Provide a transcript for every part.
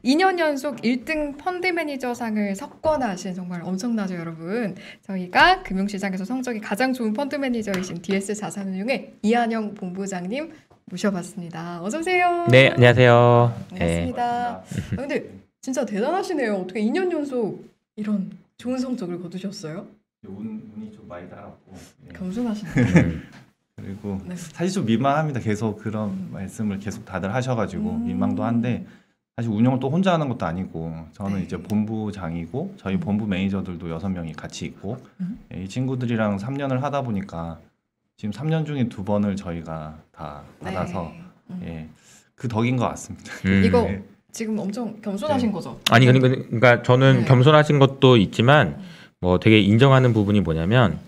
2년 연속 1등 펀드 매니저상을 석권하신 정말 엄청나죠, 여러분. 저희가 금융시장에서 성적이 가장 좋은 펀드 매니저이신 DS 자산운용의 이한영 본부장님 모셔봤습니다. 어서 오세요. 네, 안녕하세요. 반갑습니다. 근데 진짜 대단하시네요. 어떻게 2년 연속 이런 좋은 성적을 거두셨어요? 운이 좀 많이 따라왔고. 겸손하시네요. 그리고 네. 사실 좀 민망합니다. 계속 그런 말씀을 계속 다들 하셔가지고 민망도 한데 사실 운영을 또 혼자 하는 것도 아니고 저는 네. 이제 본부장이고 저희 본부 매니저들도 6명이 같이 있고 이 친구들이랑 3년을 하다 보니까 지금 3년 중에 2번을 저희가 다 받아서 예, 그 덕인 것 같습니다. 이거 네. 지금 엄청 겸손하신 거죠? 아니 그러니까 저는 네. 겸손하신 것도 있지만 뭐 되게 인정하는 부분이 뭐냐면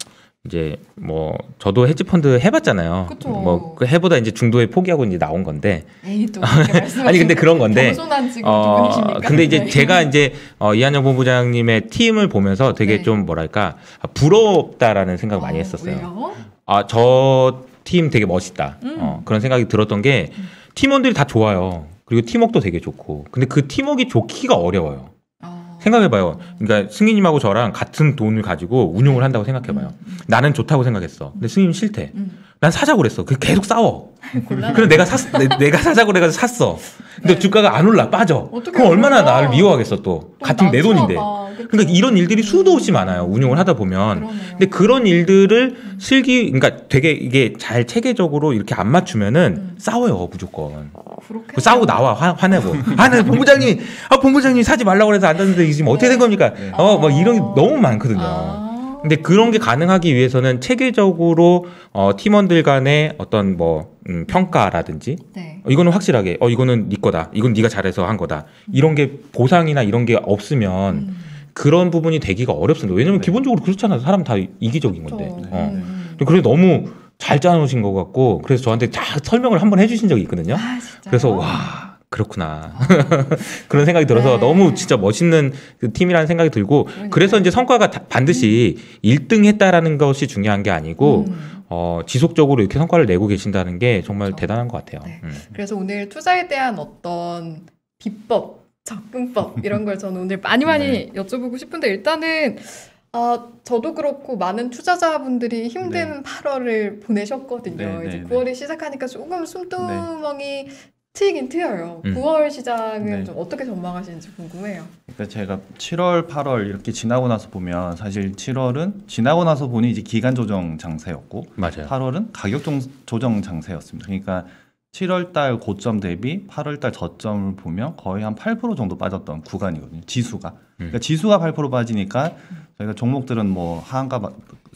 이제 뭐 저도 헤지펀드 해봤잖아요. 그쵸. 뭐 그 해보다 이제 중도에 포기하고 이제 나온 건데. 에이 또 그렇게 말씀하시면 아니 근데 그런 건데. 겸손한 지금 두 분이십니까? 근데 이제 네. 제가 이제 이한영 본부장님의 팀을 보면서 되게 네. 좀 뭐랄까 부럽다라는 생각 많이 했었어요. 왜요? 저 팀 되게 멋있다. 그런 생각이 들었던 게 팀원들이 다 좋아요. 그리고 팀워크도 되게 좋고. 근데 그 팀워크가 좋기가 어려워요. 생각해봐요. 그러니까 승희님하고 저랑 같은 돈을 가지고 운용을 한다고 생각해봐요. 나는 좋다고 생각했어. 근데 승희님 싫대. 난 사자고 그랬어. 계속 싸워. 그래서 내가 사자고 그래가지고 샀어. 근데 네. 주가가 안 올라 빠져. 어떻게 그럼 얼마나 올라? 나를 미워하겠어 또. 같은 내 돈인데. 그러니까 이런 일들이 수도 없이 많아요. 운용을 하다 보면. 그러네요. 근데 그런 일들을 그러니까 되게 이게 잘 체계적으로 이렇게 안 맞추면은 싸워요 무조건. 그렇게 싸우고 나와 화내고. 나 본부장님이 사지 말라고 그래서 안 샀는데 지금 어떻게 된 겁니까? 막 이런 게 너무 많거든요. 근데 그런 게 가능하기 위해서는 체계적으로 팀원들 간의 어떤 뭐 평가라든지 네. 이거는 확실하게 이거는 네 거다. 이건 네가 잘해서 한 거다. 이런 게 보상이나 이런 게 없으면 그런 부분이 되기가 어렵습니다. 왜냐면 기본적으로 그렇잖아요. 사람 다 이기적인 건데. 그래서 너무 잘 짜놓으신 것 같고 그래서 저한테 다 설명을 한번 해주신 적이 있거든요. 진짜요? 그래서 와 그렇구나 그런 생각이 들어서 네. 너무 진짜 멋있는 그 팀이라는 생각이 들고 그래서 이제 성과가 반드시 1등 했다라는 것이 중요한 게 아니고 지속적으로 이렇게 성과를 내고 계신다는 게 정말 그렇죠. 대단한 것 같아요. 네. 그래서 오늘 투자에 대한 어떤 비법, 접근법 이런 걸 저는 오늘 많이 여쭤보고 싶은데 일단은 저도 그렇고 많은 투자자분들이 힘든 8월을 보내셨거든요. 네, 이제 네, 9월이 시작하니까 조금 숨구멍이 트이긴 트여요. 9월 시장은 네. 좀 어떻게 전망하시는지 궁금해요. 그러니까 제가 7월, 8월 이렇게 지나고 나서 보면 사실 7월은 지나고 나서 보니 이제 기간 조정 장세였고 맞아요. 8월은 가격 조정 장세였습니다. 그러니까 7월 달 고점 대비 8월 달 저점을 보면 거의 한 8% 정도 빠졌던 구간이거든요. 지수가. 그러니까 지수가 8% 빠지니까 저희가 종목들은 뭐 하한가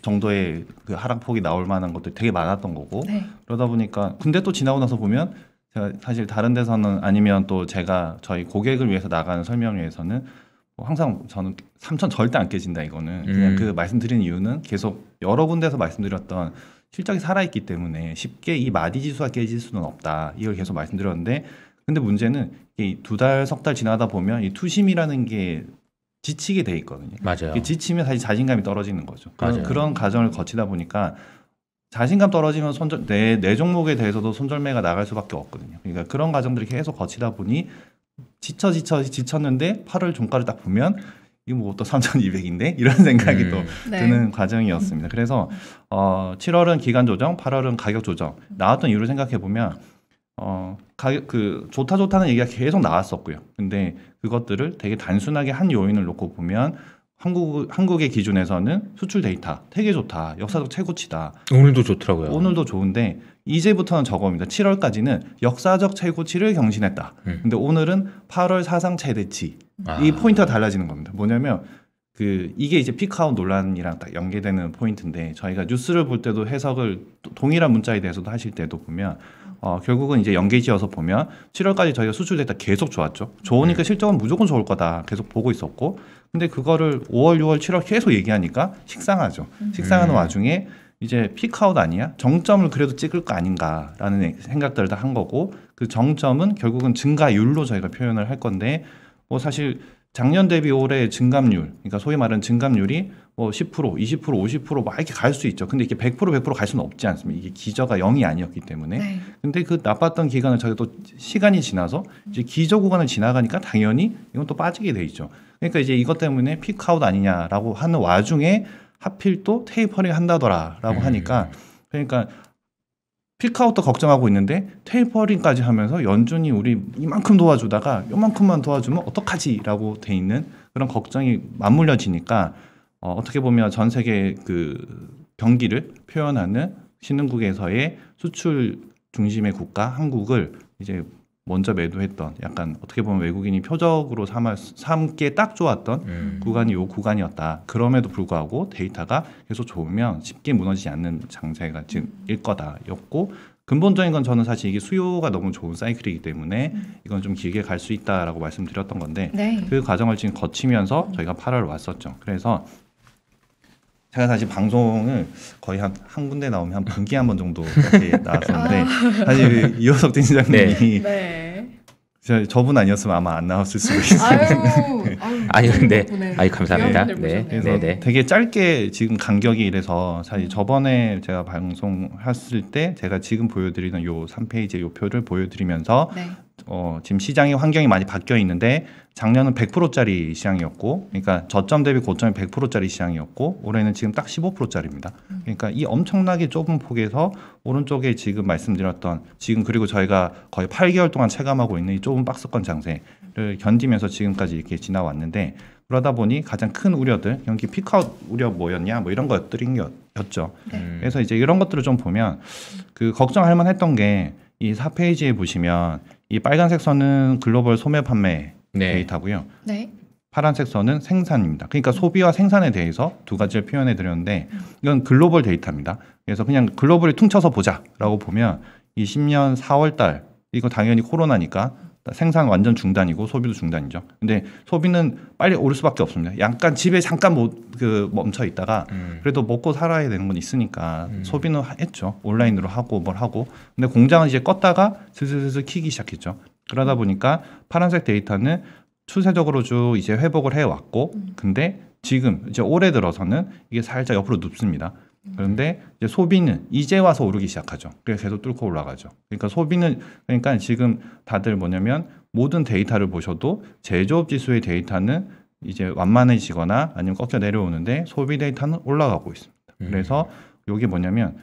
정도의 그 하락폭이 나올 만한 것들이 되게 많았던 거고 네. 그러다 보니까 근데 또 지나고 나서 보면 제가 사실 다른 데서는 아니면 또 제가 저희 고객을 위해서 나가는 설명을 위해서는 뭐 항상 저는 3천 절대 안 깨진다 이거는 그냥 그 말씀드린 이유는 계속 여러 군데서 말씀드렸던 실적이 살아있기 때문에 쉽게 이 마디 지수가 깨질 수는 없다 이걸 계속 말씀드렸는데 근데 문제는 이 2달, 석 달 지나다 보면 이 투심이라는 게 지치게 돼 있거든요. 맞아요. 이게 지치면 사실 자신감이 떨어지는 거죠. 맞아요. 그런 과정을 거치다 보니까 자신감 떨어지면 내 종목에 대해서도 손절매가 나갈 수밖에 없거든요. 그러니까 그런 과정들이 계속 거치다 보니 지쳤는데 8월 종가를 딱 보면 이거 뭐 또 3,200인데 이런 생각이 또 드는 과정이었습니다. 그래서 7월은 기간 조정, 8월은 가격 조정 나왔던 이유를 생각해 보면 가격 좋다는 얘기가 계속 나왔었고요. 근데 그것들을 되게 단순하게 한 요인을 놓고 보면 한국의 기준에서는 수출 데이터 되게 좋다. 역사적 최고치다. 오늘도 좋더라고요. 오늘도 좋은데 이제부터는 저겁니다. 7월까지는 역사적 최고치를 경신했다. 근데 오늘은 8월 사상 최대치. 이 포인트가 달라지는 겁니다. 뭐냐면 이게 이제 피크아웃 논란이랑 딱 연계되는 포인트인데 저희가 뉴스를 볼 때도 해석을 동일한 문자에 대해서도 하실 때도 보면 결국은 이제 연계지어서 보면 7월까지 저희가 수출 데이터 계속 좋았죠. 좋으니까 실적은 무조건 좋을 거다 계속 보고 있었고 근데 그거를 5월, 6월, 7월 계속 얘기하니까 식상하죠. 식상하는 와중에 이제 피크아웃 아니야? 정점을 그래도 찍을 거 아닌가라는 생각들을 다 한 거고 그 정점은 결국은 증가율로 저희가 표현을 할 건데 뭐 사실 작년 대비 올해 증감률, 그러니까 소위 말하는 증감률이 뭐 10%, 20%, 50%막 이렇게 갈 수 있죠. 근데 이게 100% 갈 수는 없지 않습니까? 이게 기저가 0이 아니었기 때문에. 네. 근데 그 나빴던 기간을 저희가 또 시간이 지나서 이제 기저 구간을 지나가니까 당연히 이건 또 빠지게 돼 있죠. 그러니까 이제 이것 때문에 피크아웃 아니냐라고 하는 와중에 하필 또 테이퍼링 한다더라라고 하니까 그러니까 피크아웃도 걱정하고 있는데 테이퍼링까지 하면서 연준이 우리 이만큼 도와주다가 요만큼만 도와주면 어떡하지라고 돼 있는 그런 걱정이 맞물려지니까 어떻게 보면 전 세계 그 경기를 표현하는 신흥국에서의 수출 중심의 국가 한국을 이제 먼저 매도했던 약간 어떻게 보면 외국인이 표적으로 삼기에 딱 좋았던 구간이 요 구간이었다. 그럼에도 불구하고 데이터가 계속 좋으면 쉽게 무너지지 않는 장세가 지금일 거다였고 근본적인 건 저는 사실 이게 수요가 너무 좋은 사이클이기 때문에 이건 좀 길게 갈 수 있다라고 말씀드렸던 건데 네. 그 과정을 지금 거치면서 저희가 8월 왔었죠. 그래서 제가 사실 방송을 거의 한 군데 나오면 한 분기에 한 번 정도 이렇게 나왔었는데 사실 이호석 팀장님이 네. 저분 아니었으면 아마 안 나왔을 수도 있어요. 아니 근데 감사합니다. 네. 그래서 되게 짧게 지금 간격이 이래서 사실 저번에 제가 방송했을 때 제가 지금 보여드리는 요 3페이지 요 표를 보여드리면서 네. 지금 시장의 환경이 많이 바뀌어 있는데 작년은 100%짜리 시장이었고 그러니까 저점 대비 고점이 100%짜리 시장이었고 올해는 지금 딱 15%짜리입니다. 그러니까 이 엄청나게 좁은 폭에서 오른쪽에 지금 말씀드렸던 지금 그리고 저희가 거의 8개월 동안 체감하고 있는 이 좁은 박스권 장세를 견디면서 지금까지 이렇게 지나왔는데 그러다 보니 가장 큰 우려들 경기 피크아웃 우려 뭐였냐 뭐 이런 것들이었죠. 그래서 이제 이런 것들을 좀 보면 그 걱정할 만했던 게 이 4페이지에 보시면 이 빨간색 선은 글로벌 소매 판매 데이터고요. 네. 파란색 선은 생산입니다. 그러니까 소비와 생산에 대해서 두 가지를 표현해 드렸는데 이건 글로벌 데이터입니다. 그래서 그냥 글로벌이 퉁쳐서 보자라고 보면 20년 4월 달 이거 당연히 코로나니까 생산 완전 중단이고 소비도 중단이죠. 근데 소비는 빨리 오를 수밖에 없습니다. 약간 집에 잠깐 멈춰 있다가 그래도 먹고 살아야 되는 건 있으니까 소비는 했죠. 온라인으로 하고 뭘 하고. 근데 공장은 이제 껐다가 슬슬 키기 시작했죠. 그러다 보니까 파란색 데이터는 추세적으로 쭉 이제 회복을 해왔고, 근데 지금 이제 올해 들어서는 이게 살짝 옆으로 눕습니다. 그런데 이제 소비는 이제 와서 오르기 시작하죠. 그래서 계속 뚫고 올라가죠. 그러니까 소비는 그러니까 지금 다들 뭐냐면 모든 데이터를 보셔도 제조업 지수의 데이터는 이제 완만해지거나 아니면 꺾여 내려오는데 소비 데이터는 올라가고 있습니다. 그래서 이게 뭐냐면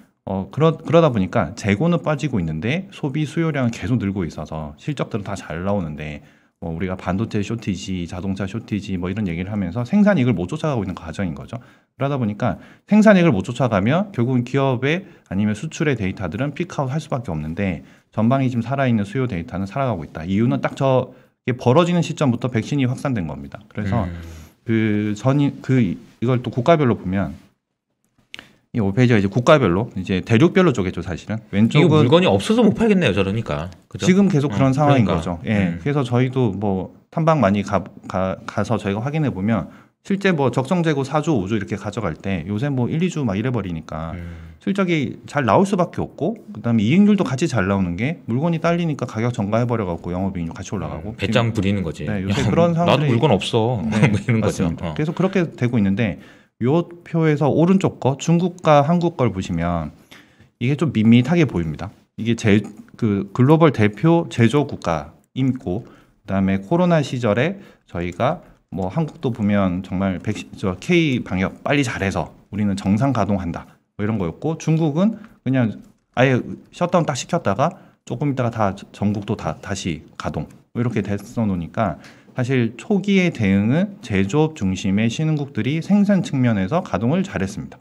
그러다 보니까 재고는 빠지고 있는데 소비 수요량은 계속 늘고 있어서 실적들은 다 잘 나오는데 우리가 반도체 쇼티지, 자동차 쇼티지 뭐 이런 얘기를 하면서 생산이익을 못 쫓아가고 있는 과정인 거죠. 그러다 보니까 생산이익을 못 쫓아가면 결국은 기업의 아니면 수출의 데이터들은 피크아웃 할 수밖에 없는데 전방이 지금 살아있는 수요 데이터는 살아가고 있다. 이유는 딱 저게 벌어지는 시점부터 백신이 확산된 겁니다. 그래서 이걸 또 국가별로 보면 이 5페이지가 이제 국가별로 이제 대륙별로 쪼개죠 사실은. 왼쪽은 물건이 없어서 못 팔겠네요 저러니까. 그죠? 지금 계속 그런 상황인 그러니까. 거죠. 예. 그래서 저희도 뭐 탐방 많이 가서 저희가 확인해 보면 실제 뭐 적정 재고 4주, 5주 이렇게 가져갈 때 요새 뭐 1, 2주 막 이래 버리니까 실적이 잘 나올 수밖에 없고 그다음에 이익률도 같이 잘 나오는 게 물건이 딸리니까 가격 전가해 버려 갖고 영업이익률 같이 올라가고 배짱 부리는 거지. 네, 요새 그런 상황들이 나도 물건 없어. 네, 뭐 이런 거죠. 계속 그렇게 되고 있는데 요 표에서 오른쪽 거 중국과 한국 걸 보시면 이게 좀 밋밋하게 보입니다. 이게 그 글로벌 대표 제조 국가임고 그다음에 코로나 시절에 저희가 뭐 한국도 보면 정말 K 방역 빨리 잘해서 우리는 정상 가동한다 뭐 이런 거였고 중국은 그냥 아예 셧다운 딱 시켰다가 조금 있다가 다 전국도 다시 가동 뭐 이렇게 됐어 놓으니까 사실 초기의 대응은 제조업 중심의 신흥국들이 생산 측면에서 가동을 잘했습니다.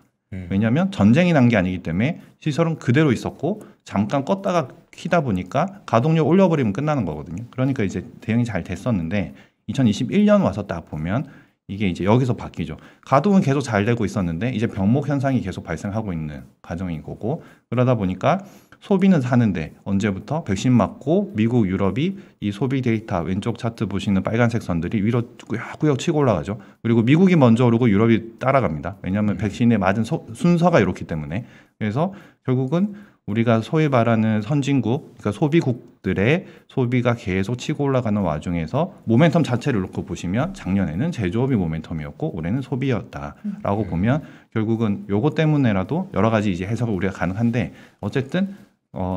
왜냐하면 전쟁이 난 게 아니기 때문에 시설은 그대로 있었고 잠깐 껐다가 키다 보니까 가동력 올려버리면 끝나는 거거든요. 그러니까 이제 대응이 잘 됐었는데 2021년 와서 딱 보면 이게 이제 여기서 바뀌죠. 가동은 계속 잘 되고 있었는데 이제 병목 현상이 계속 발생하고 있는 과정인 거고 그러다 보니까 소비는 사는데 언제부터 백신 맞고 미국, 유럽이 이 소비 데이터 왼쪽 차트 보시는 빨간색 선들이 위로 꾸역꾸역 치고 올라가죠. 그리고 미국이 먼저 오르고 유럽이 따라갑니다. 왜냐하면 백신에 맞은 순서가 이렇기 때문에. 그래서 결국은 우리가 소위 말하는 선진국, 그러니까 소비국들의 소비가 계속 치고 올라가는 와중에서 모멘텀 자체를 놓고 보시면 작년에는 제조업이 모멘텀이었고 올해는 소비였다라고 보면 결국은 요거 때문에라도 여러 가지 이제 해석을 우리가 가능한데 어쨌든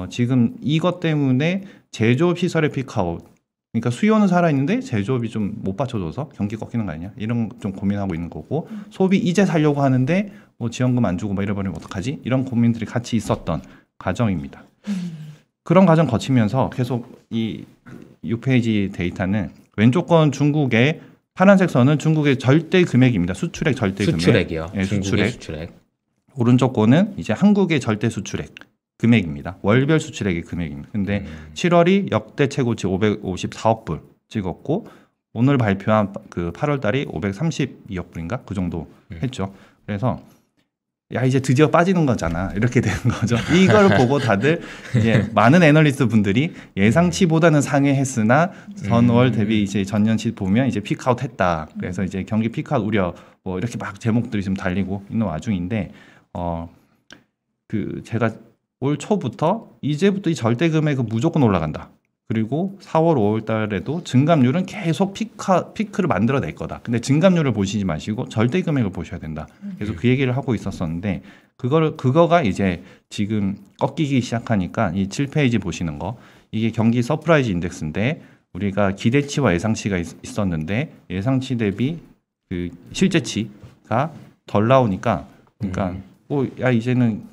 지금 이것 때문에 제조업 시설의 피크아웃, 그러니까 수요는 살아있는데 제조업이 좀 못 받쳐줘서 경기 꺾이는 거 아니냐 이런 좀 고민하고 있는 거고 소비 이제 살려고 하는데 뭐 지원금 안 주고 뭐 이래버리면 어떡하지 이런 고민들이 같이 있었던 과정입니다. 그런 과정 거치면서 계속 이 6페이지 데이터는 왼쪽 건 중국의 파란색 선은 중국의 절대 금액입니다. 수출액 절대 금액. 수출액이요. 네, 중국의 수출액. 오른쪽 거는 이제 한국의 절대 수출액 금액입니다. 월별 수출액의 금액입니다. 근데 7월이 역대 최고치 554억 불 찍었고 오늘 발표한 그 8월 달이 532억 불인가 그 정도 했죠. 그래서 야 이제 드디어 빠지는 거잖아 이렇게 되는 거죠. 이걸 보고 다들 이제 많은 애널리스트 분들이 예상치보다는 상회했으나 전월 대비 이제 전년치 보면 이제 피크아웃 했다. 그래서 이제 경기 피크아웃 우려 뭐 이렇게 막 제목들이 좀 달리고 있는 와중인데 그 제가 올 초부터 이제부터 이 절대 금액은 무조건 올라간다. 그리고 4월, 5월 달에도 증감률은 계속 피크를 만들어낼 거다. 근데 증감률을 보시지 마시고 절대 금액을 보셔야 된다. 그래서 그 얘기를 하고 있었었는데 그거가 이제 지금 꺾이기 시작하니까 이 7페이지 보시는 거 이게 경기 서프라이즈 인덱스인데 우리가 기대치와 예상치가 있었는데 예상치 대비 그 실제치가 덜 나오니까 그러니까 야 이제는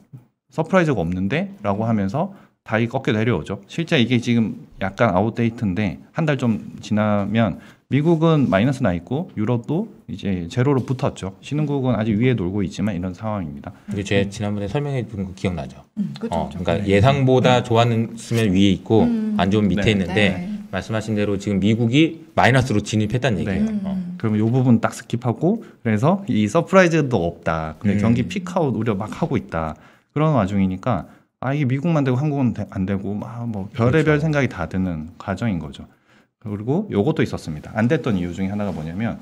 서프라이즈가 없는데 라고 하면서 다이 꺾여 내려오죠. 실제 이게 지금 약간 아웃데이트인데 한 달 좀 지나면 미국은 마이너스 나 있고 유럽도 이제 제로로 붙었죠. 신흥국은 아직 위에 놀고 있지만 이런 상황입니다. 이게 제가 지난번에 설명해 준 거 기억나죠? 그렇죠. 그러니까 예상보다 좋았으면 위에 있고 안 좋으면 밑에 네. 있는데 네. 말씀하신 대로 지금 미국이 마이너스로 진입했다는 얘기예요. 그러면 이 부분 딱 스킵하고 그래서 이 서프라이즈도 없다. 근데 경기 피크아웃 우려 막 하고 있다. 그런 와중이니까 이게 미국만 되고 한국은 안 되고 막 뭐 별의별 그렇죠. 생각이 다 드는 과정인 거죠. 그리고 요것도 있었습니다. 안 됐던 이유 중에 하나가 뭐냐면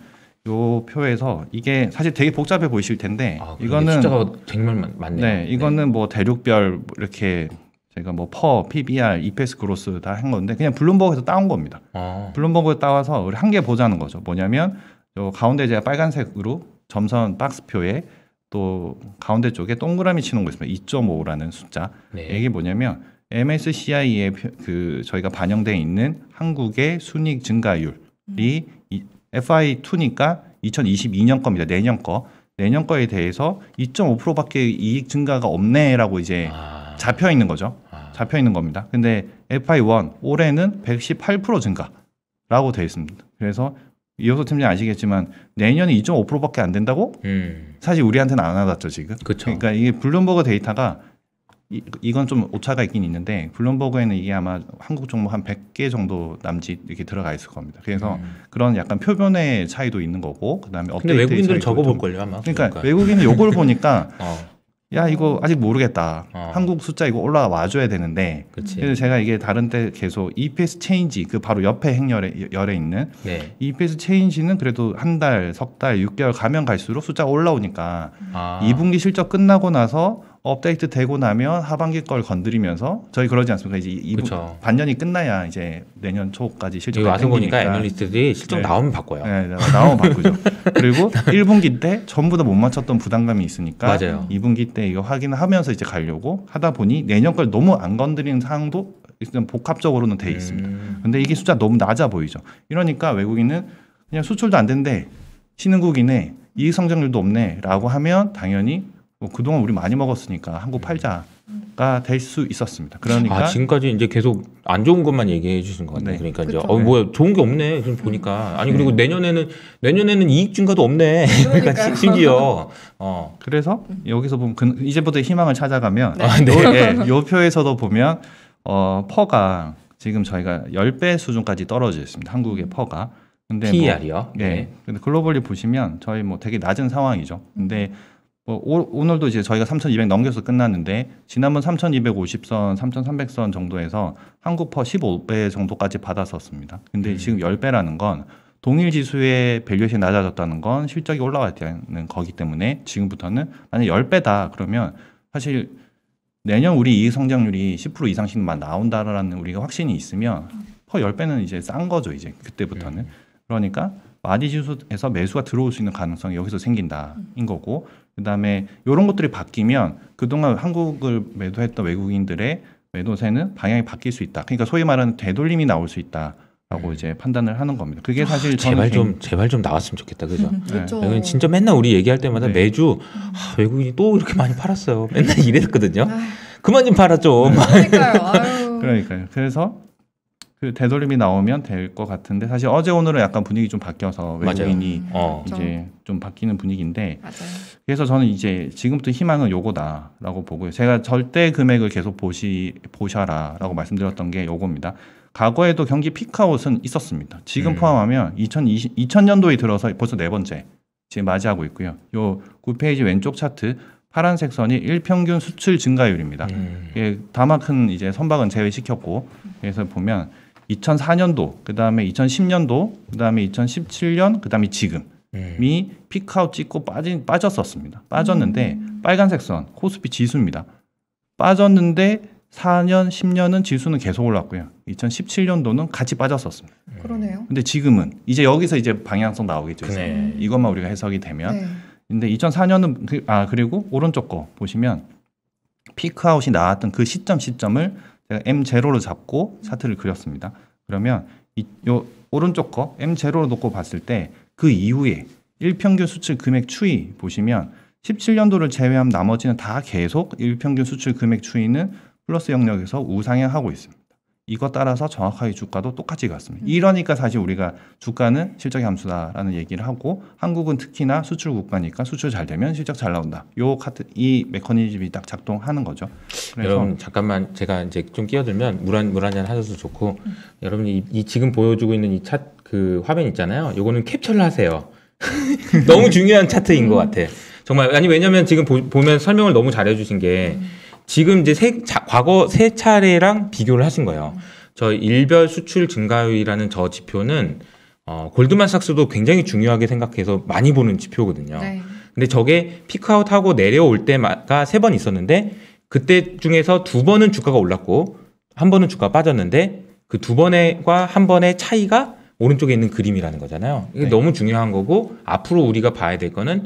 요 표에서 이게 사실 되게 복잡해 보이실 텐데 이거는 숫자가 정말 많네요. 네, 이거는 뭐 대륙별 이렇게 제가 뭐 PBR, EPS 그로스 다 한 건데 그냥 블룸버그에서 따온 겁니다. 블룸버그에 따와서 우리 한 개 보자는 거죠. 뭐냐면 요 가운데 제가 빨간색으로 점선 박스표에 또 가운데 쪽에 동그라미 치는 거 있습니다. 2.5라는 숫자. 네. 이게 뭐냐면 MSCI에 그 저희가 반영되어 있는 한국의 순이익 증가율이 FI2니까 2022년 겁니다. 내년 거에 대해서 2.5%밖에 이익 증가가 없네라고 이제 잡혀 있는 거죠. 잡혀 있는 겁니다. 근데 FI1 올해는 118% 증가라고 되어 있습니다. 그래서 이호소 팀장님 아시겠지만 내년에 2.5%밖에 안 된다고? 사실 우리한테는 안 와닿죠 지금. 그쵸. 그러니까 이게 블룸버그 데이터가 이건 좀 오차가 있긴 있는데 블룸버그에는 이게 아마 한국 종목 한 100개 정도 남짓 이렇게 들어가 있을 겁니다. 그래서 그런 약간 표본의 차이도 있는 거고 그다음에 근데 업데이트 외국인들은 적어볼 걸요 아마. 그러니까 외국인은 요걸 보니까 야 이거 아직 모르겠다. 한국 숫자 이거 올라와 줘야 되는데. 그치. 그래서 제가 이게 다른 때 계속 EPS 체인지 그 바로 옆에 행열에 있는 네. EPS 체인지는 그래도 한 달, 석 달, 6개월 가면 갈수록 숫자가 올라오니까 2분기 실적 끝나고 나서 업데이트 되고 나면 하반기 걸 건드리면서 저희 그러지 않습니까? 이제 그쵸. 반년이 끝나야 이제 내년 초까지 실적 여기 와서 보니까 애널리스트들이 실적 나오면 바꿔요. 네, 나오면 바꾸죠. 그리고 1분기 때 전부 다 못 맞췄던 부담감이 있으니까 맞아요. 2분기 때 이거 확인을 하면서 이제 가려고 하다 보니 내년 걸 너무 안 건드리는 상황도 일단 복합적으로는 돼 있습니다. 근데 이게 숫자 너무 낮아 보이죠. 이러니까 외국인은 그냥 수출도 안 된대. 신흥국이네. 이익 성장률도 없네라고 하면 당연히 뭐 그동안 우리 많이 먹었으니까 한국 팔자가 될 수 있었습니다. 그러니까 지금까지 이제 계속 안 좋은 것만 얘기해 주신 것 같네요. 네. 그러니까 이제 그쵸. 뭐야 좋은 게 없네. 지금 보니까 아니 그리고 내년에는 이익 증가도 없네. 그러니까 심지어 그래서 여기서 보면 이제부터 희망을 찾아가면 네. 요 표에서도 보면 퍼가 지금 저희가 10배 수준까지 떨어져 있습니다. 한국의 퍼가. 근데 PER이요. 네. 근데 글로벌리 보시면 저희 뭐 되게 낮은 상황이죠. 근데 오늘도 이제 저희가 3,200 넘겨서 끝났는데 지난번 3,250선, 3,300선 정도에서 한국 퍼 15배 정도까지 받았었습니다. 근데 지금 10배라는 건 동일 지수의 밸류에이션이 낮아졌다는 건 실적이 올라갔다는 거기 때문에 지금부터는 만약 10배다 그러면 사실 내년 우리 이익 성장률이 10% 이상씩만 나온다라는 우리가 확신이 있으면 퍼 10배는 이제 싼 거죠. 이제 그때부터는. 그러니까 마디 지수에서 매수가 들어올 수 있는 가능성이 여기서 생긴다인 거고, 그다음에 이런 것들이 바뀌면 그동안 한국을 매도했던 외국인들의 매도세는 방향이 바뀔 수 있다. 그러니까 소위 말하는 되돌림이 나올 수 있다라고 이제 판단을 하는 겁니다. 그게 사실 제발 좀 나왔으면 좋겠다, 그죠? 그렇죠. 네. 진짜 맨날 우리 얘기할 때마다 네. 매주 외국인이 또 이렇게 많이 팔았어요. 맨날 이랬거든요. 아유, 그만 좀 팔아 좀. 그러니까요. 아유. 그러니까요. 그래서 그 되돌림이 나오면 될 것 같은데 사실 어제 오늘은 약간 분위기 좀 바뀌어서 외국인이 이제 좀 바뀌는 분위기인데 맞아요. 그래서 저는 이제 지금부터 희망은 요거다라고 보고요. 제가 절대 금액을 계속 보셔라라고 말씀드렸던 게 요겁니다. 과거에도 경기 피크아웃은 있었습니다. 지금 포함하면 2000년도에 들어서 벌써 네 번째 지금 맞이하고 있고요. 요 9페이지 왼쪽 차트 파란색 선이 일평균 수출 증가율입니다. 예, 다만 큰 이제 선박은 제외시켰고 그래서 보면 2004년도, 그다음에 2010년도, 그다음에 2017년, 그다음에 지금이 피크아웃 찍고 빠졌었습니다. 빠졌는데 빨간색 선 코스피 지수입니다. 빠졌는데 4년, 10년은 지수는 계속 올랐고요. 2017년도는 같이 빠졌었습니다. 그러네요. 근데 지금은 이제 여기서 이제 방향성 나오겠죠. 그네. 이것만 우리가 해석이 되면. 네. 근데 2004년은 그리고 오른쪽 거 보시면 피크아웃이 나왔던 그 시점을 제가 M0로 잡고 차트를 그렸습니다. 그러면 요 오른쪽 거 M0로 놓고 봤을 때 그 이후에 일평균 수출 금액 추이 보시면 17년도를 제외하면 나머지는 다 계속 일평균 수출 금액 추이는 플러스 영역에서 우상향하고 있습니다. 이거 따라서 정확하게 주가도 똑같이 갔습니다. 이러니까 사실 우리가 주가는 실적의 함수다라는 얘기를 하고 한국은 특히나 수출 국가니까 수출 잘 되면 실적 잘 나온다. 이 메커니즘이 딱 작동하는 거죠. 그래서 여러분 잠깐만 제가 이제 좀 끼어들면 물 한 잔 하셔도 좋고 여러분이 이 지금 보여주고 있는 이 그 화면 있잖아요. 요거는 캡처를 하세요. 너무 중요한 차트인 것 같아. 정말 아니 왜냐면 지금 보면 설명을 너무 잘해주신 게 지금 이제 과거 세 차례랑 비교를 하신 거예요. 저 일별 수출 증가율이라는 저 지표는 골드만삭스도 굉장히 중요하게 생각해서 많이 보는 지표거든요. 네. 근데 저게 피크아웃하고 내려올 때가 3번 있었는데 그때 중에서 2번은 주가가 올랐고 1번은 주가가 빠졌는데 그 2번과 1번의 차이가 오른쪽에 있는 그림이라는 거잖아요. 이게 네. 너무 중요한 거고 앞으로 우리가 봐야 될 거는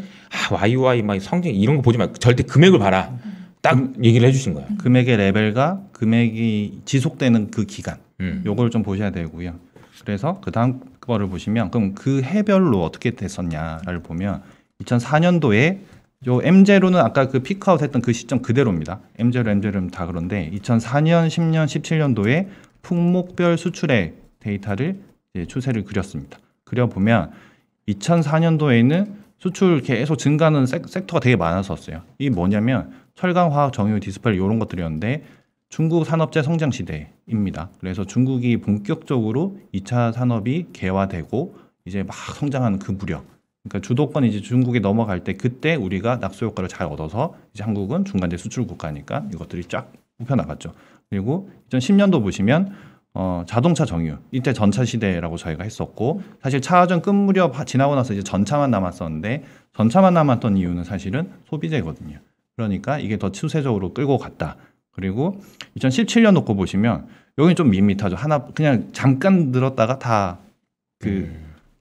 YOY 막 성장 이런 거 보지 말고 절대 금액을 봐라. 딱 얘기를 해주신 거예요. 금액의 레벨과 금액이 지속되는 그 기간 요걸 좀 보셔야 되고요. 그래서 그 다음 거를 보시면 그럼 그 해별로 어떻게 됐었냐를 보면 2004년도에 요 M0는 아까 그 피크아웃 했던 그 시점 그대로입니다. M0는 다 그런데 2004년, 10년, 17년도에 품목별 수출액 데이터를 이제 추세를 그렸습니다. 그려보면 2004년도에는 수출 계속 증가하는 섹터가 되게 많았었어요. 이게 뭐냐면 철강, 화학, 정유, 디스플레이 이런 것들이었는데 중국 산업재 성장 시대입니다. 그래서 중국이 본격적으로 2차 산업이 개화되고 이제 막 성장하는 그 무렵. 그러니까 주도권이 이제 중국에 넘어갈 때 그때 우리가 낙수 효과를 잘 얻어서 이제 한국은 중간재 수출 국가니까 이것들이 쫙 뽑혀 나갔죠. 그리고 2010년도 보시면 자동차 정유 이때 전차 시대라고 저희가 했었고 사실 차전 끝 무렵 지나고 나서 이제 전차만 남았었는데 전차만 남았던 이유는 사실은 소비재거든요. 그러니까 이게 더 추세적으로 끌고 갔다. 그리고 2017년 놓고 보시면 여기는 좀 밋밋하죠. 하나 그냥 잠깐 늘었다가 다 그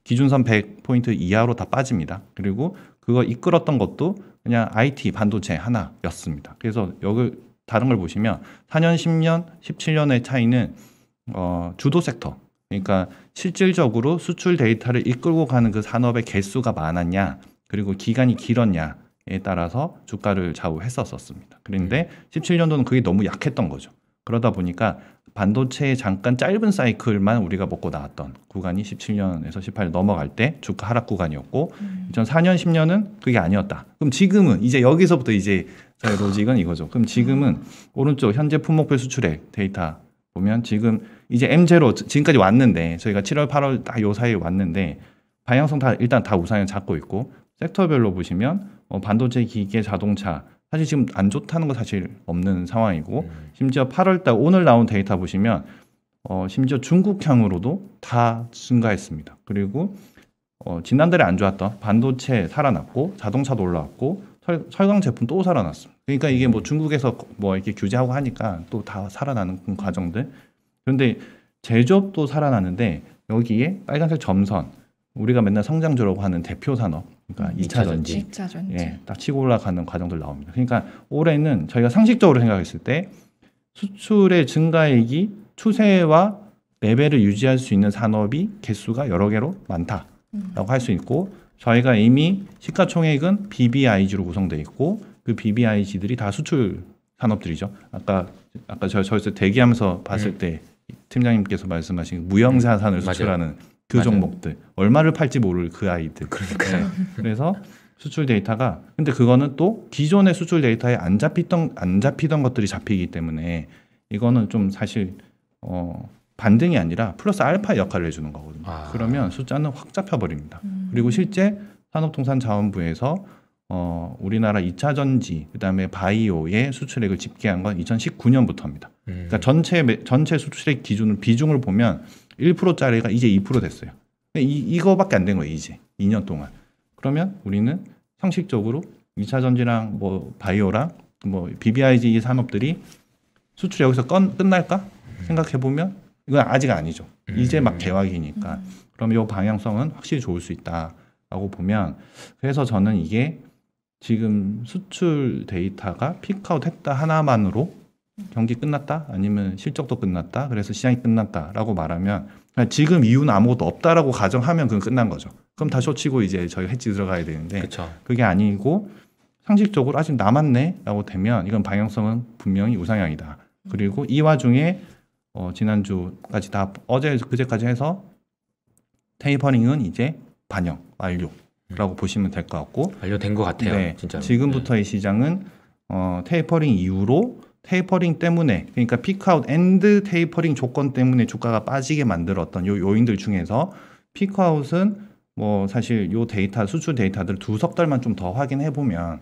기준선 100포인트 이하로 다 빠집니다. 그리고 그거 이끌었던 것도 그냥 IT 반도체 하나였습니다. 그래서 여기 다른 걸 보시면 4년, 10년, 17년의 차이는 주도 섹터. 그러니까 실질적으로 수출 데이터를 이끌고 가는 그 산업의 개수가 많았냐, 그리고 기간이 길었냐에 따라서 주가를 좌우했었습니다. 그런데 17년도는 그게 너무 약했던 거죠. 그러다 보니까 반도체의 잠깐 짧은 사이클만 우리가 먹고 나왔던 구간이 17년에서 18년 넘어갈 때 주가 하락 구간이었고 2004년, 10년은 그게 아니었다. 그럼 지금은 이제 여기서부터 이제 저희 로직은 이거죠. 그럼 지금은 오른쪽 현재 품목별 수출액 데이터 보면 지금 이제 M0 지금까지 왔는데 저희가 7월, 8월 딱 요 사이에 왔는데 방향성 다 일단 다 우상향 잡고 있고 섹터별로 보시면 반도체, 기계, 자동차 사실 지금 안 좋다는 거 사실 없는 상황이고 심지어 8월달 오늘 나온 데이터 보시면 심지어 중국향으로도 다 증가했습니다. 그리고 지난달에 안 좋았던 반도체 살아났고 자동차도 올라왔고 철강 제품 또 살아났습니다. 그러니까 이게 뭐 중국에서 뭐 이렇게 규제하고 하니까 또 다 살아나는 과정들. 그런데 제조업도 살아나는데 여기에 빨간색 점선 우리가 맨날 성장주라고 하는 대표 산업, 그러니까 2차 전지, 예, 딱 치고 올라가는 과정들 나옵니다. 그러니까 올해는 저희가 상식적으로 생각했을 때 수출의 증가액이 추세와 레벨을 유지할 수 있는 산업이 개수가 여러 개로 많다라고 할 수 있고, 저희가 이미 시가총액은 BBIG로 구성되어 있고 그 BBIG들이 다 수출 산업들이죠. 아까 저희서 대기하면서 봤을 때 팀장님께서 말씀하신 무형자산을 수출하는 그 종목들, 얼마를 팔지 모를 그 아이들. 그러니까요. 네. 그래서 수출 데이터가, 근데 그거는 또 기존의 수출 데이터에 안 잡히던 것들이 잡히기 때문에 이거는 좀 사실 반등이 아니라 플러스 알파 역할을 해주는 거거든요. 그러면 숫자는 확 잡혀버립니다. 그리고 실제 산업통상자원부에서 우리나라 2차 전지, 그다음에 바이오의 수출액을 집계한 건 2019년부터입니다. 그러니까 전체 수출액 비중을 보면 1%짜리가 이제 2% 됐어요. 이거밖에 안 된 거예요, 이제 2년 동안. 그러면 우리는 상식적으로 2차 전지랑 뭐 바이오랑 뭐 BBIG 산업들이 수출이 여기서 끝날까 생각해 보면 이건 아직 아니죠. 이제 막 개화기니까. 그럼 이 방향성은 확실히 좋을 수 있다라고 보면, 그래서 저는 이게 지금 수출 데이터가 피크아웃 했다 하나만으로 경기 끝났다 아니면 실적도 끝났다 그래서 시장이 끝났다라고 말하면 지금 이유는 아무것도 없다라고 가정하면 그건 끝난 거죠. 그럼 다 쇼치고 이제 저희 해지 들어가야 되는데 그쵸. 그게 아니고 상식적으로 아직 남았네라고 되면 이건 방향성은 분명히 우상향이다. 그리고 이 와중에 지난주까지 다 그제까지 해서 테이퍼링은 이제 반영 완료라고 보시면 될 것 같고, 완료된 것 같아요. 네, 진짜로. 지금부터의 시장은 테이퍼링 이후로 테이퍼링 때문에, 그러니까 피크아웃 앤드 테이퍼링 조건 때문에 주가가 빠지게 만들었던 요 요인들 중에서 피크아웃은 뭐 사실 요 데이터 수출 데이터들 2석 달만 좀 더 확인해 보면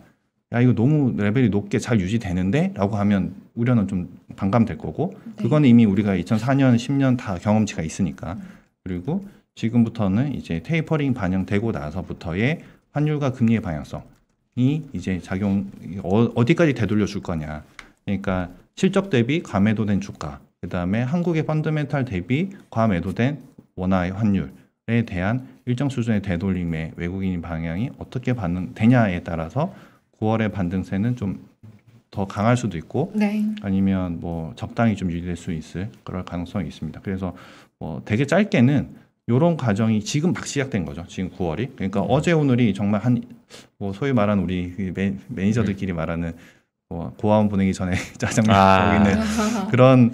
야 이거 너무 레벨이 높게 잘 유지되는데라고 하면 우려는 좀 반감될 거고, 그건 이미 우리가 2004년 10년 다 경험치가 있으니까. 그리고 지금부터는 이제 테이퍼링 반영되고 나서부터의 환율과 금리의 방향성이 이제 작용 어디까지 되돌려 줄 거냐. 그러니까 실적 대비 과매도된 주가, 그다음에 한국의 펀더멘탈 대비 과매도된 원화의 환율에 대한 일정 수준의 되돌림의 외국인 방향이 어떻게 반응되냐에 따라서 9월의 반등세는 좀 더 강할 수도 있고, 네. 아니면 뭐 적당히 좀 유지될 수 있을 그럴 가능성이 있습니다. 그래서 되게 짧게는 이런 과정이 지금 막 시작된 거죠. 지금 9월이. 그러니까 어제 오늘이 정말 뭐 소위 말하는 우리 매니저들끼리 말하는 고아원 보내기 전에 짜장면 먹이는 그런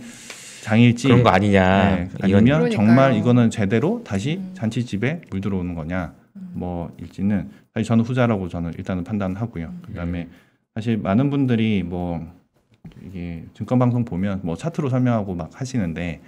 장일지, 그런 거 아니냐. 네, 아니면 그러니까요. 정말 이거는 제대로 다시 잔치집에 물 들어오는 거냐 뭐 일지는 사실 저는 후자라고 저는 일단은 판단하고요. 그다음에 사실 많은 분들이 뭐 이게 증권방송 보면 뭐 차트로 설명하고 막 하시는데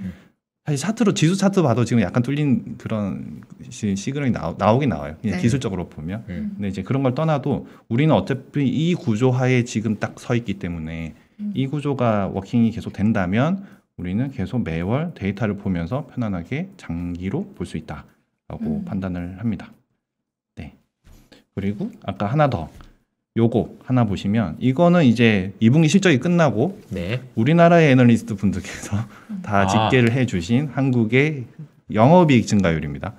사실 차트로 지수 차트 봐도 지금 약간 뚫린 그런 시그널이 나오긴 나와요. 그냥 네. 기술적으로 보면. 근데 이제 그런 걸 떠나도 우리는 어차피 이 구조 하에 지금 딱 서 있기 때문에 이 구조가 워킹이 계속 된다면 우리는 계속 매월 데이터를 보면서 편안하게 장기로 볼 수 있다라고 판단을 합니다. 네. 그리고 아까 하나 더. 요거 하나 보시면 이거는 이제 2분기 실적이 끝나고 네. 우리나라의 애널리스트 분들께서 다 집계를 해주신 한국의 영업이익 증가율입니다.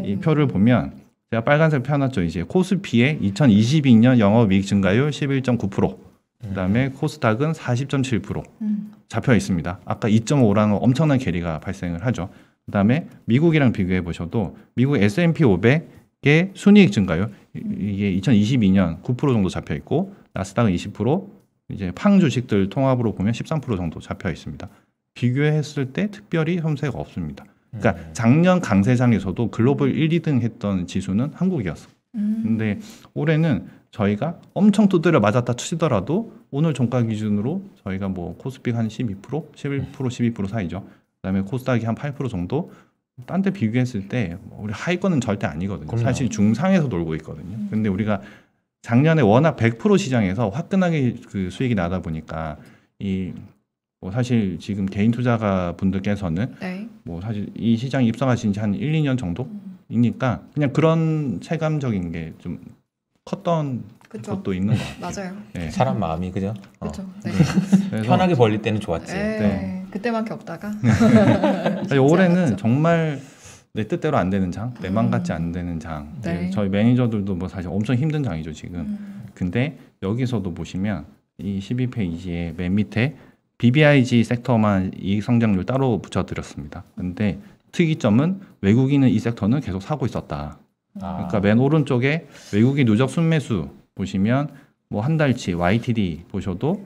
이 표를 보면 제가 빨간색 펴놨죠. 이제 코스피의 2022년 영업이익 증가율 11.9%, 그다음에 코스닥은 40.7% 잡혀 있습니다. 아까 2.5랑 엄청난 괴리가 발생을 하죠. 그다음에 미국이랑 비교해 보셔도 미국 S&P 500의 순이익 증가율 이게 2022년 9% 정도 잡혀 있고, 나스닥은 20%, 이제 팡 주식들 통합으로 보면 13% 정도 잡혀 있습니다. 비교했을 때 특별히 혐세가 없습니다. 그러니까 작년 강세장에서도 글로벌 1, 2등 했던 지수는 한국이었어. 근데 올해는 저희가 엄청 두드려 맞았다 치더라도 오늘 종가 기준으로 저희가 뭐 코스피 한 12%, 11%, 12% 사이죠. 그다음에 코스닥이 한 8% 정도. 딴 데 비교했을 때 우리 하위권은 절대 아니거든요. 그럼요. 사실 중상에서 놀고 있거든요. 근데 우리가 작년에 워낙 100% 시장에서 화끈하게 그 수익이 나다 보니까 뭐 사실 지금 개인 투자가 분들께서는 네. 뭐 사실 이 시장에 입성하신 지 한 1, 2년 정도이니까 그냥 그런 체감적인 게 좀 컸던 그쵸. 것도 있는 것 같아요. 맞아요. 네. 사람 마음이 그죠? 그렇죠. 네. 그래서 편하게 벌릴 때는 좋았지. 네. 그때만 겪다가 사실 올해는 않았죠. 정말 내 뜻대로 안 되는 장, 내 맘 같지 안 되는 장. 네. 저희 매니저들도 뭐 사실 엄청 힘든 장이죠 지금. 근데 여기서도 보시면 이 12페이지의 맨 밑에 BBIG 섹터만 이익 성장률 따로 붙여드렸습니다. 근데 특이점은 외국인은 이 섹터는 계속 사고 있었다. 그러니까 맨 오른쪽에 외국인 누적 순매수 보시면 뭐 한 달치 YTD 보셔도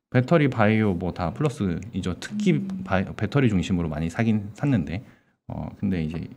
배터리 바이오 뭐 다 플러스이죠. 특히 배터리 중심으로 많이 샀는데 근데 이제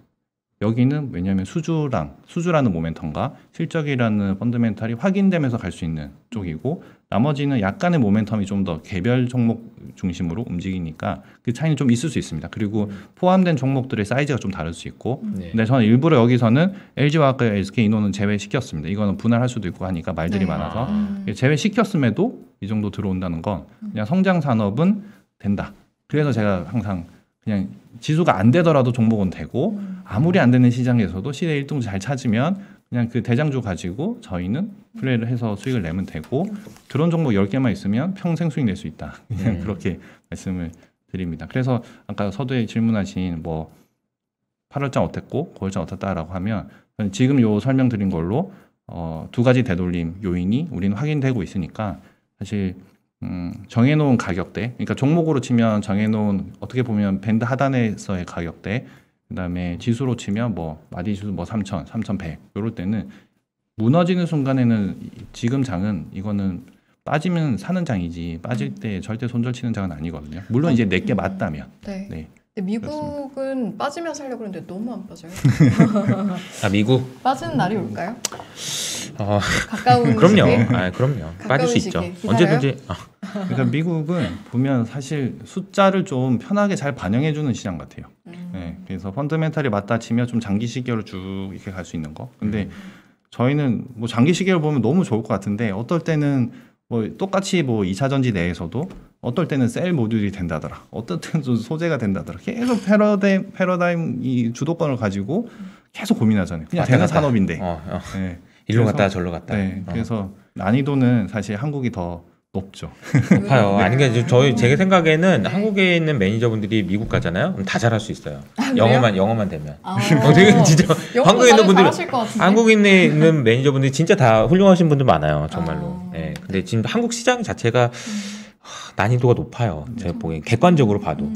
여기는 왜냐하면 수주라는 모멘텀과 실적이라는 펀더멘탈이 확인되면서 갈 수 있는 쪽이고 나머지는 약간의 모멘텀이 좀 더 개별 종목 중심으로 움직이니까 그 차이는 좀 있을 수 있습니다. 그리고 포함된 종목들의 사이즈가 좀 다를 수 있고 네. 근데 저는 일부러 여기서는 LG화학과 SK이노는 제외시켰습니다. 이거는 분할할 수도 있고 하니까 말들이 네. 많아서 제외시켰음에도 이 정도 들어온다는 건 그냥 성장 산업은 된다. 그래서 제가 항상 그냥 지수가 안 되더라도 종목은 되고 아무리 안 되는 시장에서도 시대 1등주 잘 찾으면 그냥 그 대장주 가지고 저희는 플레이를 해서 수익을 내면 되고 그런 종목 10개만 있으면 평생 수익 낼 수 있다. 그냥 그렇게 말씀을 드립니다. 그래서 아까 서두에 질문하신 뭐 8월장 어땠고 9월장 어땠다라고 하면 지금 요 설명드린 걸로 두 가지 되돌림 요인이 우리는 확인되고 있으니까 사실 정해놓은 가격대, 그러니까 종목으로 치면 정해놓은 어떻게 보면 밴드 하단에서의 가격대, 그다음에 지수로 치면 뭐 마디 지수 뭐 3,000, 3,100 이럴 때는 무너지는 순간에는 지금 장은 이거는 빠지면 사는 장이지 빠질 때 절대 손절 치는 장은 아니거든요. 물론 이제 내게 맞다면. 네. 네. 근데 미국은 빠지면 살려고 그러는데 너무 안 빠져요. 미국? 빠지는 날이 올까요? 가까운 그럼요. 시기에? 그럼요. 빠질 수 있죠. 시기에 기다려요? 언제든지. 그러니까 미국은 보면 사실 숫자를 좀 편하게 잘 반영해주는 시장 같아요. 네, 그래서 펀더멘탈이 맞다 치면 좀 장기 시계로 쭉 이렇게 갈 수 있는 거. 근데 저희는 뭐 장기 시계를 보면 너무 좋을 것 같은데 어떨 때는 뭐 똑같이 뭐 2차 전지 내에서도 어떨 때는 셀 모듈이 된다더라. 어떨 때는 좀 소재가 된다더라. 계속 패러다임 이 주도권을 가지고 계속 고민하잖아요. 그냥 되는 산업인데. 네. 일로 갔다 절로 갔다. 네, 그래서 난이도는 사실 한국이 더 높죠. 높아요. 아니 그러니까 제가 생각에는 네. 한국에 있는 매니저분들이 미국 가잖아요. 그럼 다 잘할 수 있어요. 그래요? 영어만 되면. 되게 진짜 영어도 한국에 있는 분들 잘하실 것 같은데? 한국에 있는 매니저분들이 진짜 다 훌륭하신 분들 많아요. 정말로. 네. 근데 지금 한국 시장 자체가 난이도가 높아요. 제가 보기엔 객관적으로 봐도.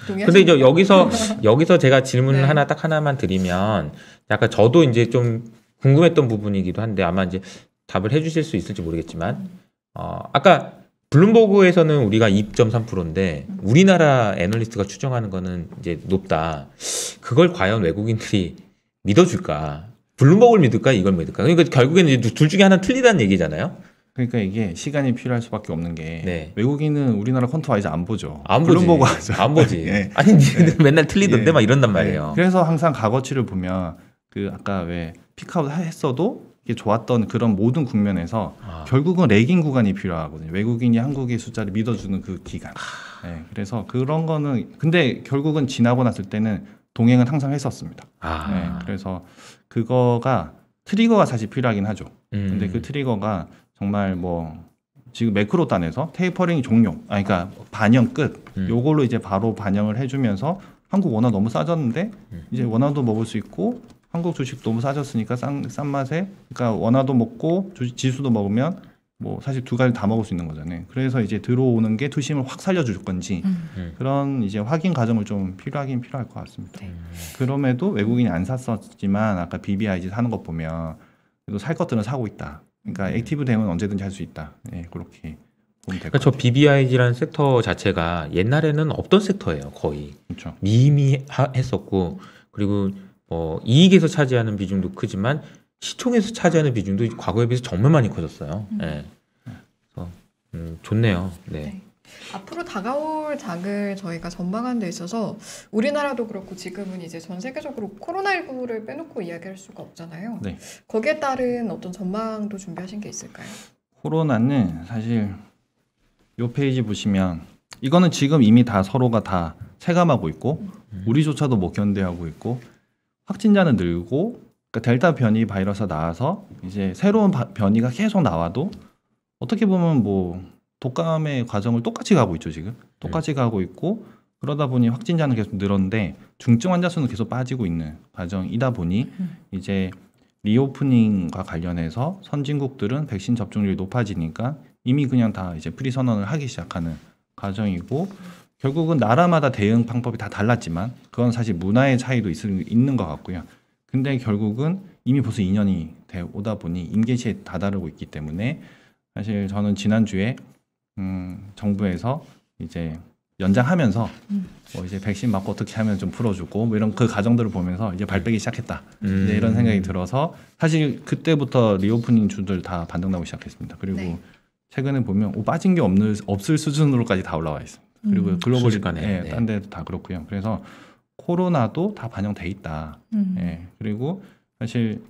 근데 이제 여기서 제가 질문을 네. 하나만 드리면 약간 저도 이제 좀 궁금했던 부분이기도 한데 아마 이제 답을 해주실 수 있을지 모르겠지만 아까 블룸버그에서는 우리가 2.3%인데 우리나라 애널리스트가 추정하는 거는 이제 높다. 그걸 과연 외국인들이 믿어줄까? 블룸버그를 믿을까? 이걸 믿을까? 그러니까 결국에는 이제 둘 중에 하나 틀리다는 얘기잖아요. 그러니까 이게 시간이 필요할 수밖에 없는 게 네. 외국인은 우리나라 퀀터와이즈 안 보죠. 안 보지. 블룸버그 하죠. 안 보지. 네. 아니 니들 맨날 틀리던데 네. 막 이런단 말이에요. 네. 그래서 항상 값어치를 보면 그 아까 왜 픽아웃 했어도 이게 좋았던 그런 모든 국면에서 결국은 레깅 구간이 필요하거든요. 외국인이 한국의 숫자를 믿어주는 그 기간. 네. 그래서 그런 거는 근데 결국은 지나고 났을 때는 동행은 항상 했었습니다. 네. 그래서 그거가 트리거가 사실 필요하긴 하죠. 근데 그 트리거가 정말 뭐 지금 매크로 단에서 테이퍼링 종료, 그러니까 반영 끝, 요걸로 이제 바로 반영을 해주면서 한국 원화 너무 싸졌는데 이제 원화도 먹을 수 있고 한국 주식 너무 싸졌으니까 싼 맛에, 그러니까 원화도 먹고 지수도 먹으면 뭐 사실 두 가지 다 먹을 수 있는 거잖아요. 그래서 이제 들어오는 게 투심을 확 살려줄 건지 그런 이제 확인 과정을 좀 필요할 것 같습니다. 그럼에도 외국인이 안 샀었지만 아까 BBIG 사는 것 보면 그래도 살 것들은 사고 있다. 그러니까 액티브 되면 언제든지 할 수 있다. 네, 그렇게 보면 될 것 그러니까 저 같아요. BBIG라는 섹터 자체가 옛날에는 없던 섹터예요. 거의 그렇죠. 미미했었고 그리고 이익에서 차지하는 비중도 크지만 시총에서 차지하는 비중도 과거에 비해서 정말 많이 커졌어요. 네. 그래서 좋네요. 네. 네. 앞으로 다가올 장을 저희가 전망하는 데 있어서 우리나라도 그렇고 지금은 이제 전 세계적으로 코로나19를 빼놓고 이야기할 수가 없잖아요. 네. 거기에 따른 어떤 전망도 준비하신 게 있을까요? 코로나는 사실 요 페이지 보시면 이거는 지금 이미 다 서로가 다 체감하고 있고 우리조차도 못 견뎌하고 있고 확진자는 늘고 그러니까 델타 변이 바이러스가 나와서 이제 새로운 변이가 계속 나와도 어떻게 보면 뭐 독감의 과정을 똑같이 가고 있죠 지금. 똑같이 가고 있고 그러다 보니 확진자는 계속 늘었는데 중증 환자 수는 계속 빠지고 있는 과정이다 보니 이제 리오프닝과 관련해서 선진국들은 백신 접종률이 높아지니까 이미 그냥 다 이제 프리 선언을 하기 시작하는 과정이고 결국은 나라마다 대응 방법이 다 달랐지만 그건 사실 문화의 차이도 있는 것 같고요. 근데 결국은 이미 벌써 2년이 오다 보니 임계시에 다다르고 있기 때문에 사실 저는 지난주에 정부에서 이제 연장하면서 뭐 이제 백신 맞고 어떻게 하면 좀 풀어주고 뭐 이런 그 과정들을 보면서 이제 발빼기 시작했다 이제 이런 생각이 들어서 사실 그때부터 리오프닝 주들 다 반등 나오기 시작했습니다. 그리고 네. 최근에 보면 빠진 게 없을 수준으로까지 다 올라와 있습니다. 그리고 글로벌이 네. 딴 데도 다 그렇고요. 그래서 코로나도 다 반영돼 있다. 예. 그리고 사실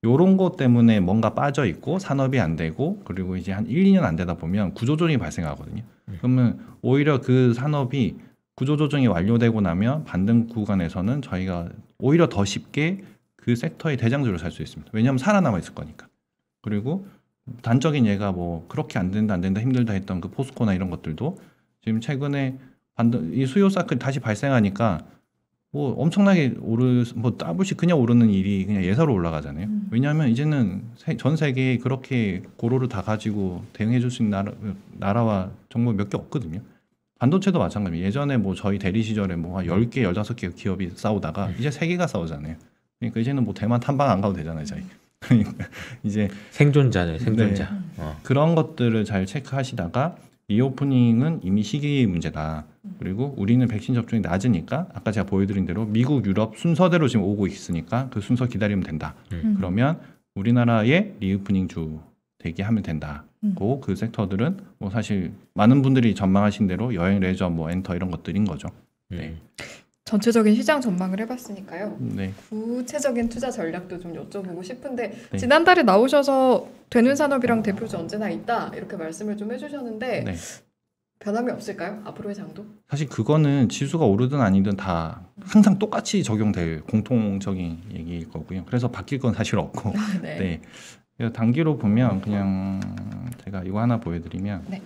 요런 것 때문에 뭔가 빠져 있고 산업이 안 되고 그리고 이제 한 1, 2년 안 되다 보면 구조조정이 발생하거든요. 그러면 오히려 그 산업이 구조조정이 완료되고 나면 반등 구간에서는 저희가 오히려 더 쉽게 그 섹터의 대장주를 살 수 있습니다. 왜냐하면 살아남아 있을 거니까. 그리고 단적인 예가 뭐 그렇게 안 된다 힘들다 했던 그 포스코나 이런 것들도 지금 최근에 이 수요 사클 다시 발생하니까 뭐 엄청나게 뭐 더블씩 그냥 오르는 일이 그냥 예사로 올라가잖아요. 왜냐하면 이제는 전 세계에 그렇게 고로를 다 가지고 대응해 줄 수 있는 나라와 정부 몇 개 없거든요. 반도체도 마찬가지예요. 예전에 뭐 저희 대리 시절에 뭐 10개, 15개 기업이 싸우다가 이제 3개가 싸우잖아요. 그러니까 이제는 뭐 대만 탐방 안 가도 되잖아요, 저희. 그러니까 이제 생존자네, 생존자. 네. 그런 것들을 잘 체크하시다가 리오프닝은 이미 시기의 문제다. 그리고 우리는 백신 접종이 낮으니까 아까 제가 보여드린 대로 미국, 유럽 순서대로 지금 오고 있으니까 그 순서 기다리면 된다. 그러면 우리나라의 리오프닝 주 대기하면 된다고 그 섹터들은 뭐 사실 많은 분들이 전망하신 대로 여행, 레저, 뭐 엔터 이런 것들인 거죠. 네. 전체적인 시장 전망을 해봤으니까요. 네. 구체적인 투자 전략도 좀 여쭤보고 싶은데 네. 지난달에 나오셔서 되는 산업이랑 대표주 언제나 있다 이렇게 말씀을 좀 해주셨는데 네. 변함이 없을까요? 앞으로의 장도? 사실 그거는 지수가 오르든 아니든 다 항상 똑같이 적용될 공통적인 얘기일 거고요. 그래서 바뀔 건 사실 없고. 네. 네. 그래서 단기로 보면 그냥 제가 이거 하나 보여드리면 네.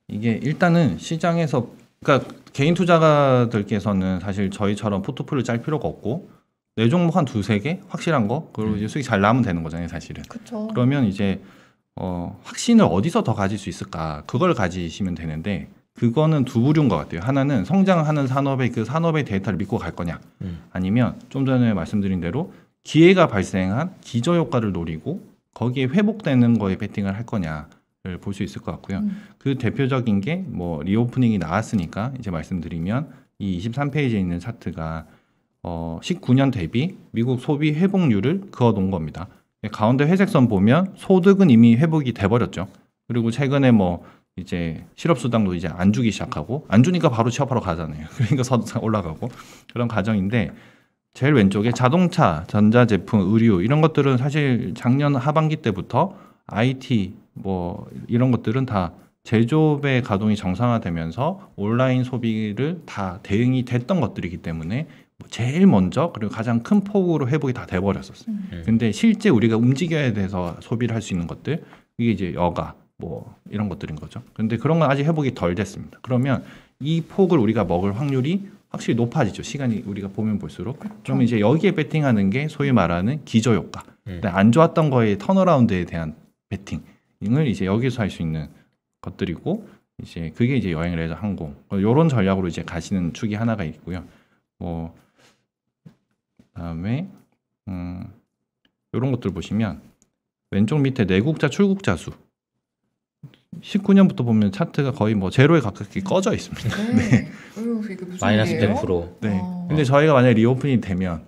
이게 일단은 시장에서 그러니까 개인 투자가들께서는 사실 저희처럼 포트폴리오 짤 필요가 없고 내 종목 한 2-3개 확실한 거 그리고 이제 수익 잘 나면 되는 거잖아요, 사실은. 그렇죠. 그러면 이제 확신을 어디서 더 가질 수 있을까 그걸 가지시면 되는데 그거는 두 부류인 것 같아요. 하나는 성장하는 산업의 그 산업의 데이터를 믿고 갈 거냐 아니면 좀 전에 말씀드린 대로 기회가 발생한 기저효과를 노리고 거기에 회복되는 거에 베팅을 할 거냐를 볼 수 있을 것 같고요. 그 대표적인 게 뭐 리오프닝이 나왔으니까 이제 말씀드리면 이 23페이지에 있는 차트가 19년 대비 미국 소비 회복률을 그어 놓은 겁니다. 가운데 회색선 보면 소득은 이미 회복이 돼버렸죠. 그리고 최근에 뭐 이제 실업수당도 이제 안 주기 시작하고 안 주니까 바로 취업하러 가잖아요. 그러니까 올라가고 그런 과정인데 제일 왼쪽에 자동차, 전자제품, 의류 이런 것들은 사실 작년 하반기 때부터 IT 뭐 이런 것들은 다 제조업의 가동이 정상화되면서 온라인 소비를 다 대응이 됐던 것들이기 때문에 제일 먼저 그리고 가장 큰 폭으로 회복이 다 돼버렸었어요. 근데 실제 우리가 움직여야 돼서 소비를 할 수 있는 것들 이게 이제 여가 뭐 이런 것들인 거죠. 근데 그런 건 아직 회복이 덜 됐습니다. 그러면 이 폭을 우리가 먹을 확률이 확실히 높아지죠. 시간이 우리가 보면 볼수록. 그렇죠. 그러면 이제 여기에 베팅하는 게 소위 말하는 기저효과. 안 좋았던 거의 턴어라운드에 대한 베팅을 이제 여기서 할 수 있는 것들이고 이제 그게 이제 여행, 레저, 항공 이런 전략으로 이제 가시는 축이 하나가 있고요. 뭐 그다음에 이런 것들 보시면 왼쪽 밑에 내국자 출국자 수 19년부터 보면 차트가 거의 뭐 제로에 가깝게 꺼져 있습니다. 네. 어휴, 이게 무슨 마이너스 일이에요? 10%. 네. 근데 저희가 만약에 리오픈이 되면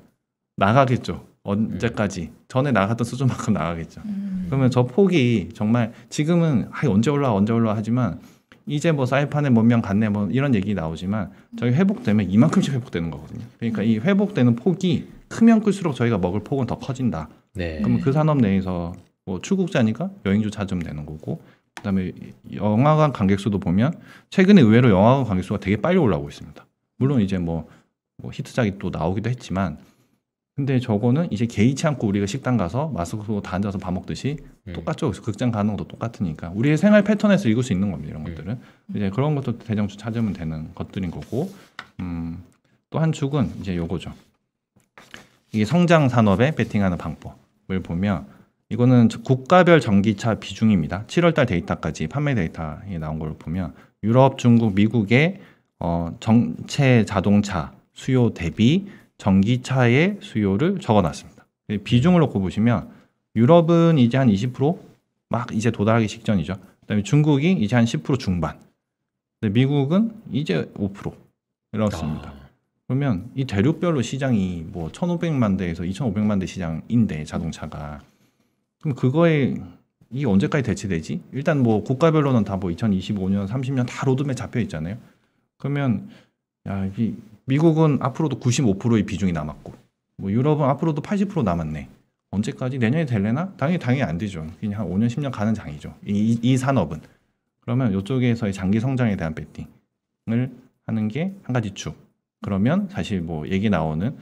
나가겠죠. 언제까지 전에 나갔던 수준만큼 나가겠죠. 그러면 저 폭이 정말 지금은 언제 올라 하지만 이제 뭐 사이판에 몇 명 갔네 뭐 이런 얘기 나오지만 저희 회복되면 이만큼씩 회복되는 거거든요. 그러니까 이 회복되는 폭이 크면 클수록 저희가 먹을 폭은 더 커진다. 네. 그러면 그 산업 내에서 뭐 출국자니까 여행주 찾으면 되는 거고 그다음에 영화관 관객 수도 보면 최근에 의외로 영화관 관객 수가 되게 빨리 올라오고 있습니다. 물론 이제 뭐 히트작이 또 나오기도 했지만 근데 저거는 이제 개의치 않고 우리가 식당 가서 마스크 쓰고 다 앉아서 밥 먹듯이 똑같죠. 극장 가는 것도 똑같으니까 우리의 생활 패턴에서 읽을 수 있는 겁니다. 이런 것들은 이제 그런 것도 대정주 찾으면 되는 것들인 거고, 또 한 축은 이제 요거죠. 이게 성장 산업에 베팅하는 방법을 보면 이거는 국가별 전기차 비중입니다. 7월달 데이터까지 판매 데이터에 나온 걸 보면 유럽, 중국, 미국의 전체 자동차 수요 대비 전기차의 수요를 적어놨습니다. 비중을 놓고 보시면 유럽은 이제 한 20%막 이제 도달하기 직전이죠. 그다음에 중국이 이제 한 10% 중반. 근데 미국은 이제 5% 이렇습니다. 그러면 이 대륙별로 시장이 뭐 1,500만 대에서 2,500만 대 시장인데 자동차가 그럼 그거에 이 언제까지 대체되지? 일단 뭐 국가별로는 다 뭐 2025년, 30년 다 로드맵 잡혀 있잖아요. 그러면 야, 이 미국은 앞으로도 95%의 비중이 남았고, 뭐 유럽은 앞으로도 80% 남았네. 언제까지? 내년에 될래나? 당연히 안 되죠. 그냥 한 5년, 10년 가는 장이죠. 이 산업은. 그러면 이쪽에서의 장기 성장에 대한 베팅을 하는 게 한 가지 축. 그러면 사실 뭐 얘기 나오는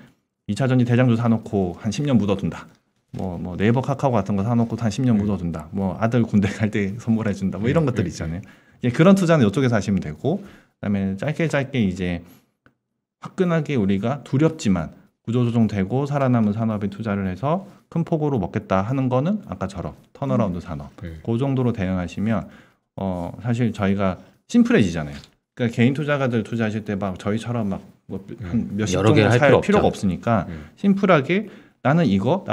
2차 전지 대장주 사놓고 한 10년 묻어둔다. 뭐 네이버 카카오 같은 거 사놓고 한 10년 묻어둔다. 뭐 아들 군대 갈 때 선물해준다. 뭐 이런 것들 있잖아요. 그런 투자는 이쪽에서 하시면 되고, 그다음에 짧게 이제 화끈하게 우리가 두렵지만 구조조정되고 살아남은 산업에 투자를 해서 큰 폭으로 먹겠다 하는 거는 아까처럼 턴어라운드 산업 그 정도로 대응하시면 사실 저희가 심플해지잖아요. 그러니까 개인 투자가들 투자하실 때 막 저희처럼 막 한 몇십 종목 살 필요가 없으니까 심플하게 나는 이거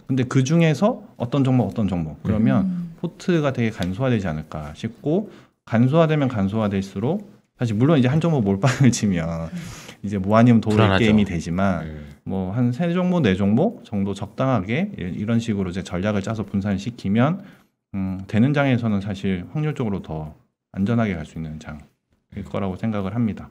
근데 그 중에서 어떤 종목 그러면 포트가 되게 간소화되지 않을까 싶고, 간소화되면 간소화될수록 사실 물론 이제 한 종목 몰빵을 치면 이제 뭐 아니면 도울 게임이 되지만 뭐 한 3종목 4종목 정도 적당하게 이런 식으로 이제 전략을 짜서 분산시키면 되는 장에서는 사실 확률적으로 더 안전하게 갈 수 있는 장일 거라고 생각을 합니다.